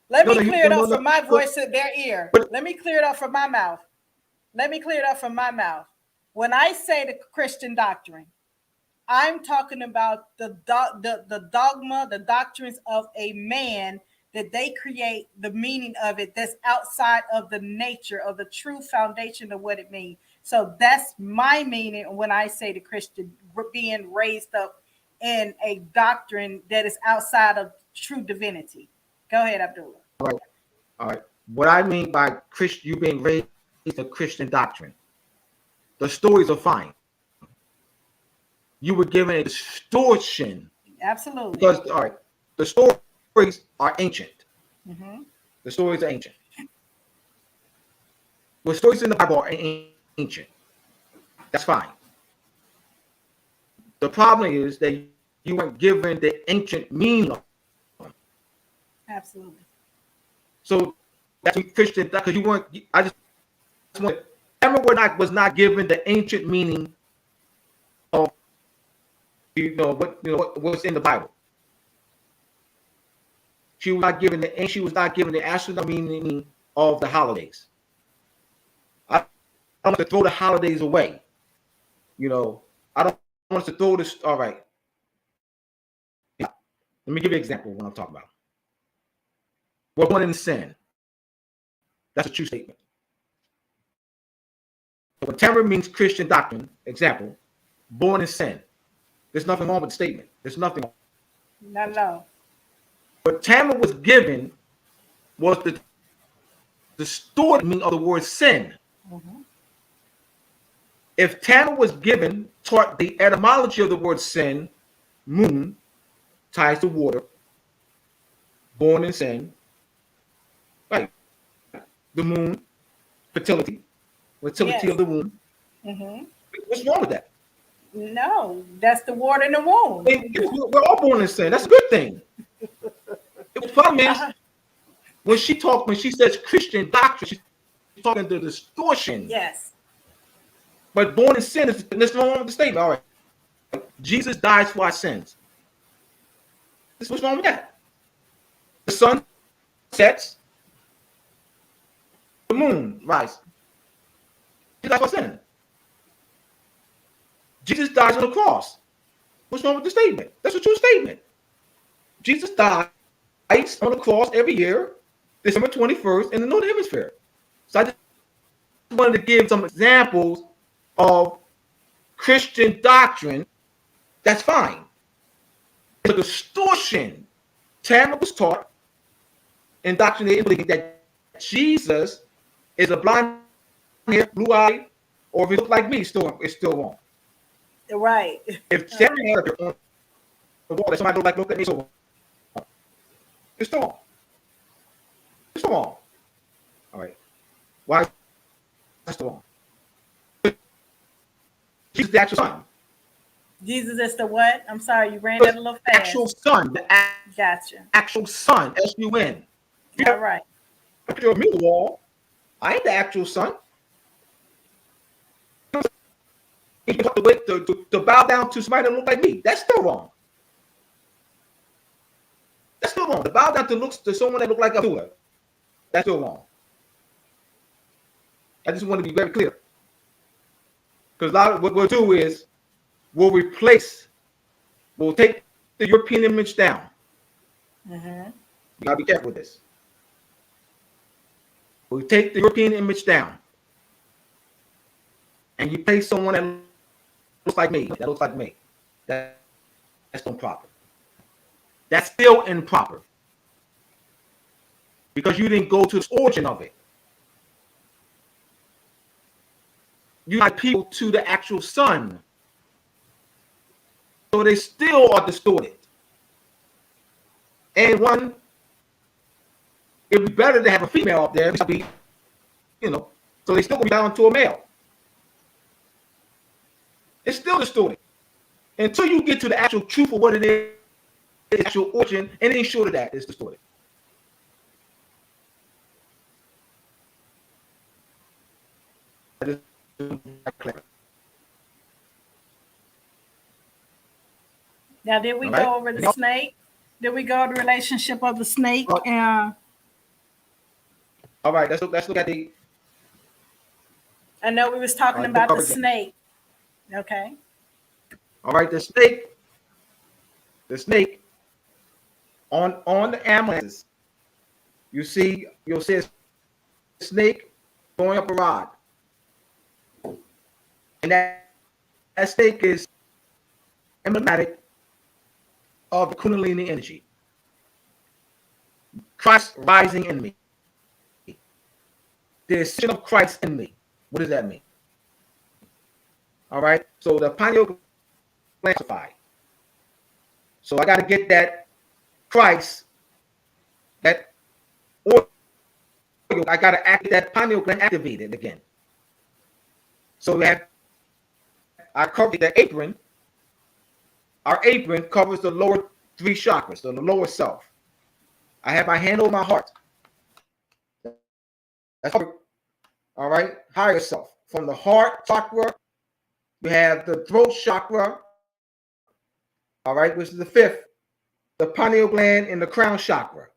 Let No, me no, clear it no, up no, from my no. voice to their ear. But Let me clear it up from my mouth. Let me clear it up from my mouth. When I say the Christian doctrine, I'm talking about the dogma, the doctrines of a man that they create the meaning of it that's outside of the nature of the true foundation of what it means. So that's my meaning when I say the Christian being raised up in a doctrine that is outside of true divinity. Go ahead, Abdullah. all right. What I mean by Christian, you being raised in a Christian doctrine, the stories are fine. You were given a distortion Absolutely. because, all right, the stories are ancient. Mm-hmm. The stories are ancient. The stories in the Bible are ancient. That's fine. The problem is that you weren't given the ancient meaning of them. Absolutely. So that's Christian because you weren't. I just want. Emma was not given the ancient meaning of what's in the Bible. She was not given the actual meaning of the holidays. I don't want to throw the holidays away. I don't want us to throw this. All right. Yeah. Let me give you an example of what I'm talking about. We're born in sin. That's a true statement. So when Tamara means Christian doctrine, example, born in sin. There's nothing wrong with the statement. There's nothing wrong. No. What Tamara was given was the distorted meaning of the word sin. Mm-hmm. If Tamara was taught the etymology of the word sin, moon ties to water, born in sin, right? The moon, fertility of Yes. the womb. Mm-hmm. What's wrong with that? No, that's the water in the womb. We're all born in sin. That's a good thing. The problem is Uh-huh. when she says Christian doctrine, she's talking the distortion. Yes. But born in sin is there's no wrong with the statement. All right. Jesus dies for our sins. What's wrong with that? The sun sets, the moon rises. He dies for sin. Jesus dies on the cross. What's wrong with the statement? That's a true statement. Jesus dies on the cross every year, December 21st, in the Northern Hemisphere. So I just wanted to give some examples of Christian doctrine. That's fine. It's a distortion. Tamara was taught, indoctrinated, believing that Jesus is a blonde hair, blue eyed, or if he looked like me, it's still wrong. Right. If Tamara had on the wall that somebody looked at me, so it's still wrong. It's still wrong. All right. Why is that still wrong? Jesus is the actual son. Jesus is the what? I'm sorry, you ran The that a little actual fast. son. The Gotcha. actual son. S-U-N. If you All have right. a picture of me on the wall, I ain't the actual son. You have to wait to bow down to somebody that look like me. That's still wrong. That's still wrong. To bow down to someone that look like Abdullah. That's still wrong. I just want to be very clear. Because a lot of what we'll do is we'll take the European image down. Mm-hmm. You gotta be careful with this. We'll take the European image down. And you place someone that looks like me. That's improper. That's still improper. Because you didn't go to the origin of it. You got people to the actual sun. So they still are distorted. And it'd be better to have a female up there, so they still gonna be down to a male. It's still distorted. Until you get to the actual truth of what it is, the actual origin, anything short of that is distorted. Now, did we All right? go over the snake? Did we go over the relationship of the snake? All right, let's look at the I know we was all talking right, book about the cover again. snake. Okay. All right, the snake on the ambulances. You'll see a snake going up a rod, and that snake is emblematic of the Kundalini energy, Christ rising in me, the ascension of Christ in me. What does that mean? All right, so the pineal gland amplified. So I got to get that Christ, that oil. I got to activate that pineal gland activated again. So we have I cover the apron. Our apron covers the lower three chakras, so the lower self. I have my hand over my heart. That's covered. All right, higher self. From the heart chakra, we have the throat chakra. All right, which is the fifth, the pineal gland and the crown chakra.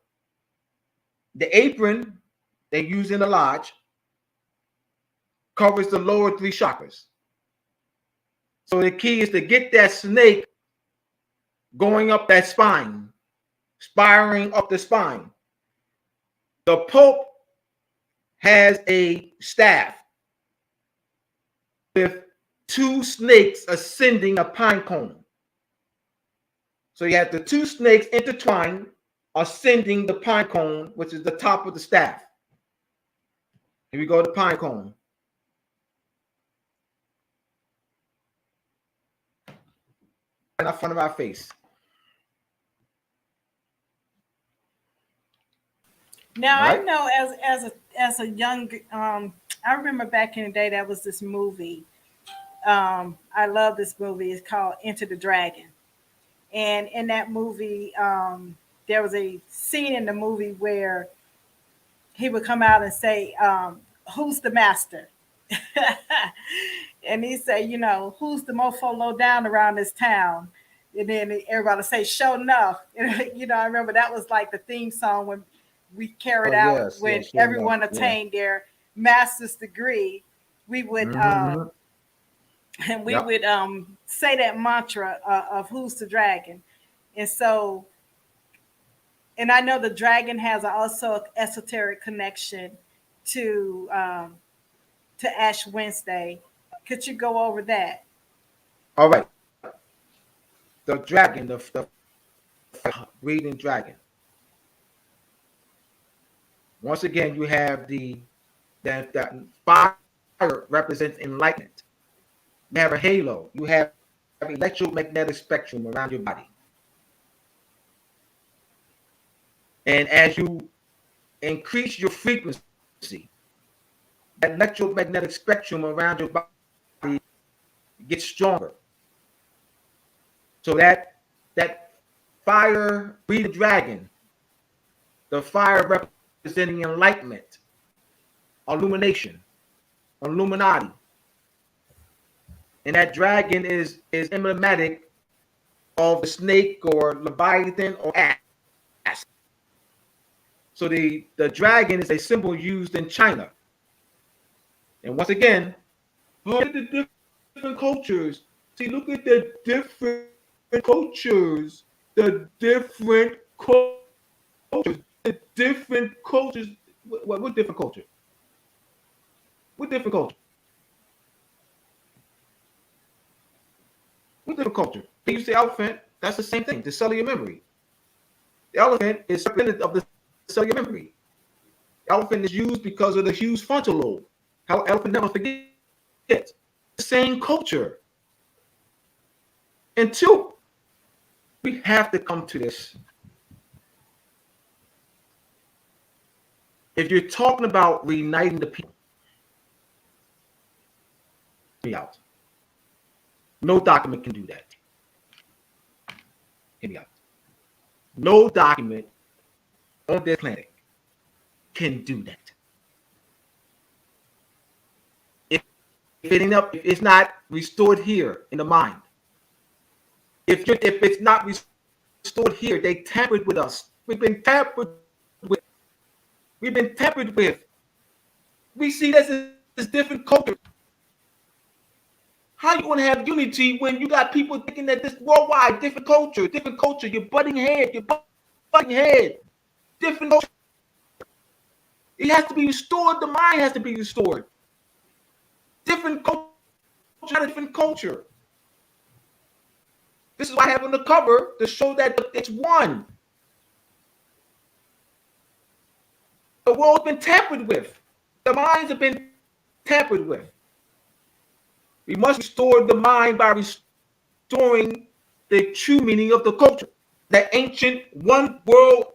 The apron they use in the lodge covers the lower three chakras. So the key is to get that snake going up that spine, spiraling up the spine. The Pope has a staff with two snakes ascending a pine cone. So you have the two snakes intertwined, ascending the pine cone, which is the top of the staff. Here we go, the pine cone. In the front of our face. Now I Right? know as a young I remember back in the day that was this movie. I love this movie. It's called Enter the Dragon. And in that movie, there was a scene in the movie where he would come out and say, "Who's the master?" And he say, "Who's the mofo low down around this town?" And then everybody say, "Show enough." I remember that was like the theme song when we carried Oh out yes, when yes, sure enough. everyone Yeah. attained their master's degree. We would Mm-hmm. and we Yep. would say that mantra of "Who's the dragon?" And so, and I know the dragon has also an esoteric connection to Ash Wednesday. Could you go over that? All right. The dragon, the breathing dragon. Once again, you have that fire represents enlightenment. You have a halo. You have electromagnetic spectrum around your body. And as you increase your frequency, that electromagnetic spectrum around your body gets stronger. So that fire breathing dragon, the fire representing enlightenment, illumination, Illuminati. And that dragon is emblematic of the snake or Leviathan or ass. So the dragon is a symbol used in China. And once again, look at the different cultures. See, look at the different cultures. The different cultures. The different cultures. What different culture? What different culture? What different culture? They use the elephant. That's the same thing. The cellular memory. The elephant is representative of the cellular memory. The elephant is used because of the huge frontal lobe. How elephant never forgets. The same culture. Until we have to come to this. If you're talking about reuniting the people, hear me out. No document can do that. Hear me out. No document on this planet can do that. If if it's not restored here in the mind, if it's not restored here, they tampered with us. We've been tampered with. We've been tampered with We see this as different culture. How you want to have unity when you got people thinking that this worldwide different culture, you're butting head, different culture. It has to be restored. The mind has to be restored. Different culture, not a different culture. This is why I have on the cover to show that it's one. The world's been tampered with. The minds have been tampered with. We must restore the mind by restoring the true meaning of the culture. That ancient one world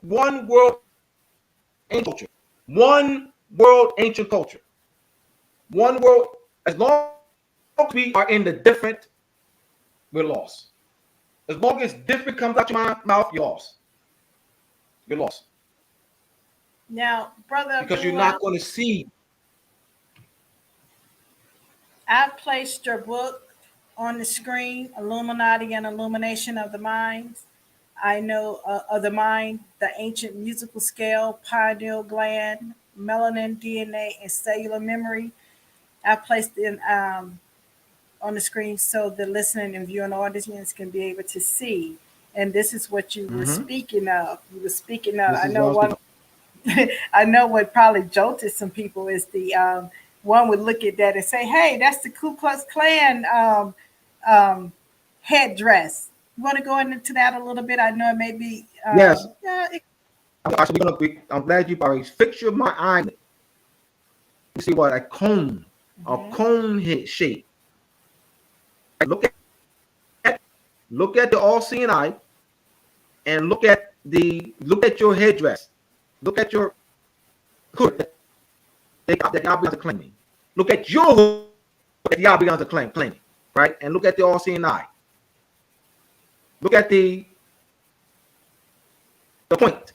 ancient culture. One world ancient culture. One world. As long as we are in the different, we're lost. As long as different comes out your mouth, you're lost. You're lost. Now, Brother Because Abdullah, you're not going to see. I placed your book on the screen, Illuminati and Illumination of the Minds. I know of the mind, the ancient musical scale, pineal gland, melanin, DNA, and cellular memory. I placed it on the screen so the listening and viewing audience can be able to see. And this is what you were speaking of. You were speaking of. I know one. I know what probably jolted some people is the one would look at that and say, "Hey, that's the Ku Klux Klan headdress." You want to go into that a little bit? I know it may be. Yes. Yeah, I'm glad you already fix your mind. You see what a cone head shape. Look at the all-seeing eye, and look at your headdress. Look at your hood that the Yabians are claiming. Look at your hood that the Yabians are claiming, right? And look at the all-seeing eye. Look at the point.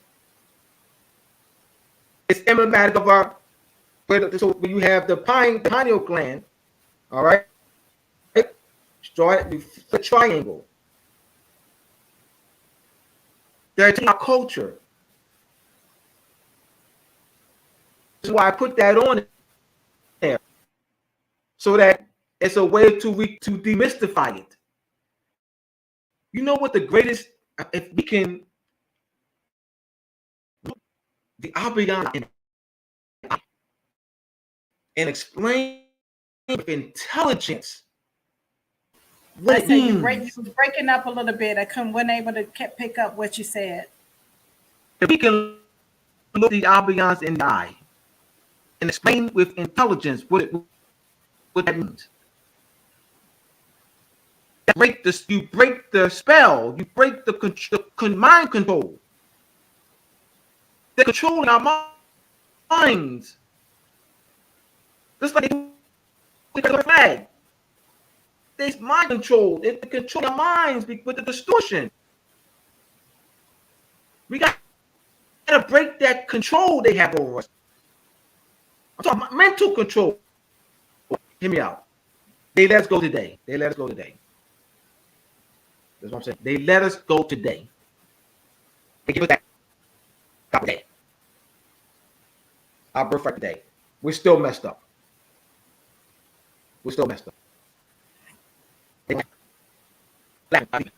It's emblematic of our. So when you have the pineal gland, all right, the triangle. They're our culture. This is why I put that on there, so that it's a way to demystify it. You know what the greatest, if we can, the Abiyana and explain with intelligence what I it said you means. was breaking up a little bit. I wasn't able to pick up what you said. If we can look the Abiyans in the eye and explain with intelligence what that means. You break the spell, you break the mind control. They're controlling our minds. Just like they do with the flag. There's mind control. They control our minds with the distortion. We got to break that control they have over us. I'm talking about mental control. Hear me out. They let us go today. That's what I'm saying. They let us go today. They give us that day. Our birthright today. We're still messed up. Laughing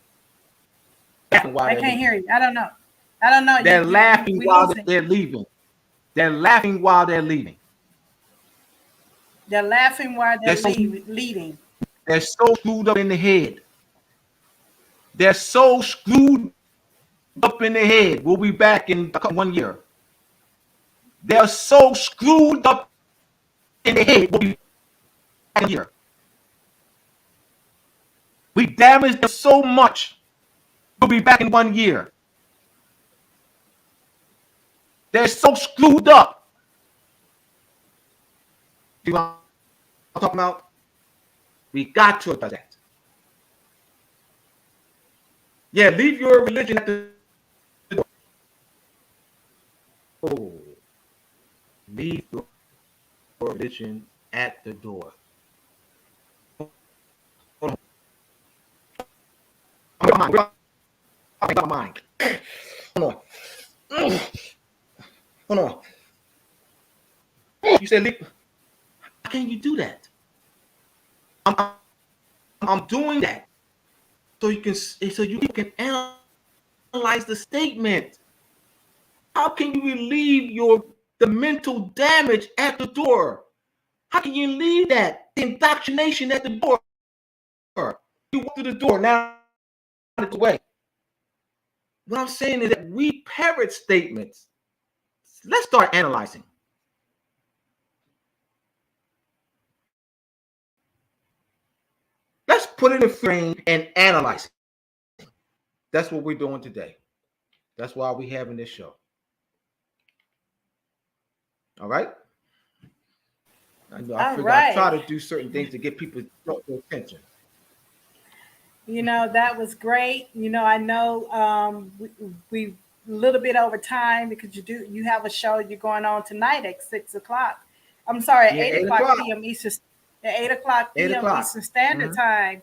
while I can't hear you. I don't know. They're laughing while they're leaving. They're laughing while they're leaving. They're laughing while they're leading. They're so screwed up in the head. They're so screwed up in the head. We'll be back in 1 year. They're so screwed up in the head. We'll be back in 1 year. We damaged them so much. We'll be back in 1 year. They're so screwed up. You know what I'm talking about? We got to address that. Yeah, leave your religion at the door. Oh, leave your religion at the door. Hold on. I got my mind. Hold on. You said leave. can you do that? I'm doing that so you can analyze the statement. How can you relieve the mental damage at the door? How can you leave that indoctrination at the door? You walk through the door, now it's away. What I'm saying is that we parrot statements. Let's start analyzing. Let's put it in frame and analyze it. That's what we're doing today. That's why we're having this show. All right? I figure I try to do certain things to get people attention. That was great. I know we a little bit over time because you have a show you're going on tonight at 6 o'clock. I'm sorry, at Yeah, 8 o'clock p.m. Eastern, at 8 o'clock 8 p.m. o'clock. Eastern Standard Time.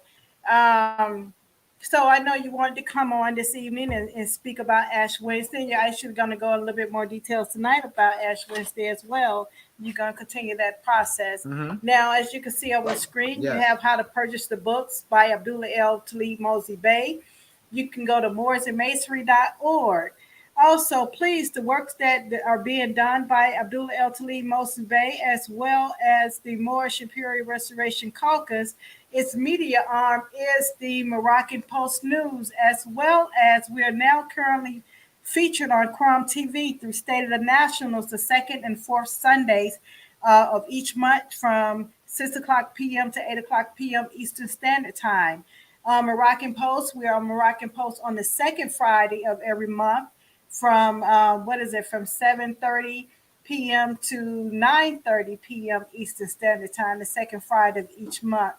Um, so I know you wanted to come on this evening and speak about Ash Wednesday. You're actually going to go in a little bit more details tonight about Ash Wednesday as well. You're going to continue that process. Now, as you can see on the screen, you have how to purchase the books by Abdullah L. Talib Mosey Bey. You can go to mooresandmasonry.org. Also, please, the works that are being done by Abdullah L. Talib Mosey Bey, as well as the Moorish Imperial Restoration Caucus, its media arm is the Moroccan Post News, as well as we are now currently featured on Crom TV through State of the Nationals the second and fourth Sundays of each month from 6 o'clock p.m. to 8 o'clock p.m. Eastern Standard Time. Moroccan Post, we are on Moroccan Post on the second Friday of every month from from 7:30 p.m. to 9:30 p.m. Eastern Standard Time, the second Friday of each month.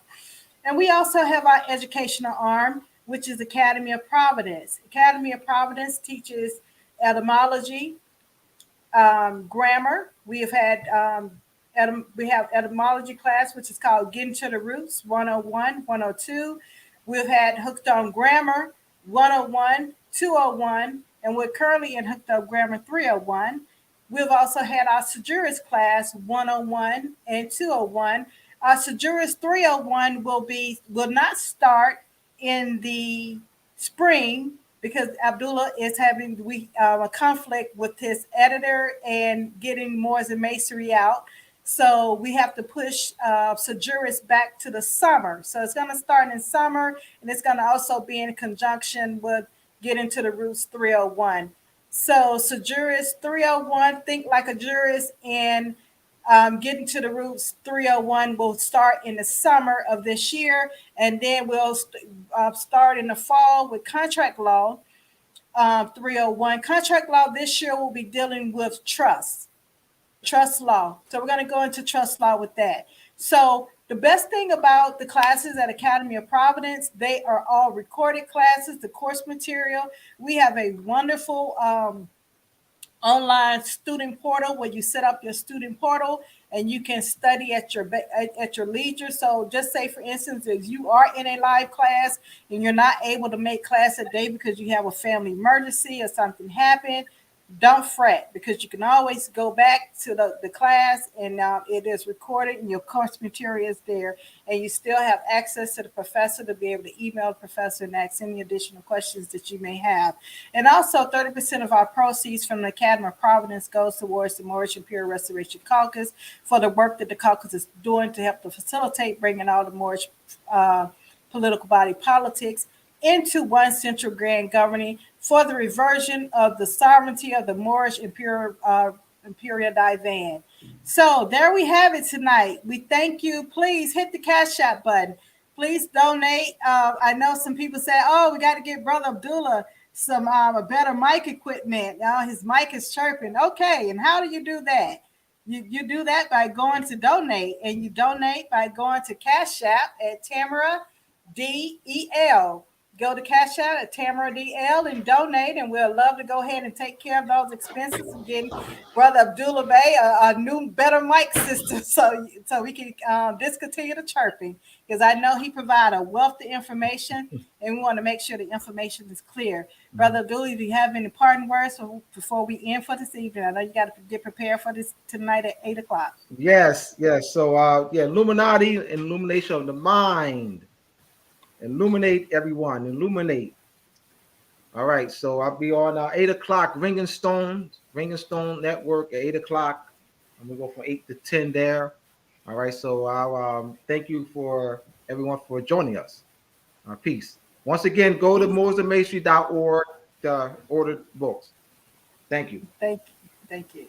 And we also have our educational arm, which is Academy of Providence. Academy of Providence teaches etymology, grammar. We have etymology class, which is called Getting to the Roots 101, 102. We've had Hooked on Grammar 101, 201, and we're currently in Hooked on Grammar 301. We've also had our Sejuris class 101 and 201. Our Sejuris 301 will not start in the spring because Abdullah is having a conflict with his editor and getting Moors and Masonry out. So we have to push Sejuris back to the summer. So it's going to start in summer, and it's going to also be in conjunction with Getting to the Roots 301. So Sejuris 301, Think Like a Jurist, and Getting to the Roots 301 will start in the summer of this year, and then we'll start in the fall with Contract Law 301. Contract Law this year will be dealing with trust law. So we're going to go into trust law with that. So the best thing about the classes at Academy of Providence, they are all recorded classes, the course material. We have a wonderful online student portal where you set up your student portal and you can study at your leisure. So just say, for instance, if you are in a live class and you're not able to make class that day because you have a family emergency or something happened, don't fret, because you can always go back to the class and it is recorded and your course material is there, and you still have access to the professor to be able to email the professor and ask any additional questions that you may have. And also 30% of our proceeds from the Academy of Providence goes towards the Moorish Imperial Restoration Caucus for the work that the caucus is doing to help to facilitate bringing all the Moorish political body politics into one central grand governing for the reversion of the sovereignty of the Moorish Imperial Divan. So there we have it tonight. We thank you. Please hit the Cash App button. Please donate. I know some people say, "Oh, we got to get Brother Abdullah some a better mic equipment. His mic is chirping." Okay, and how do you do that? You do that by going to donate, and you donate by going to Cash App at Tamara DEL. go to Cash App at Tamara DL and donate, and we'll love to go ahead and take care of those expenses of getting Brother Abdullah Bey a new, better mic system, so we can discontinue the chirping, because I know he provides a wealth of information, and we want to make sure the information is clear. Brother Abdullah, do you have any parting words before we end for this evening? I know you got to get prepared for this tonight at 8:00. Yes. So Illuminati, illumination of the mind. Illuminate everyone. Illuminate. All right. So I'll be on 8:00 Ringing Stone Network at 8:00. I'm gonna go from 8 to 10 there. All right. So I'll thank you for everyone for joining us. Peace. Once again, go to moresandmasonry.org to order books. Thank you. Thank you.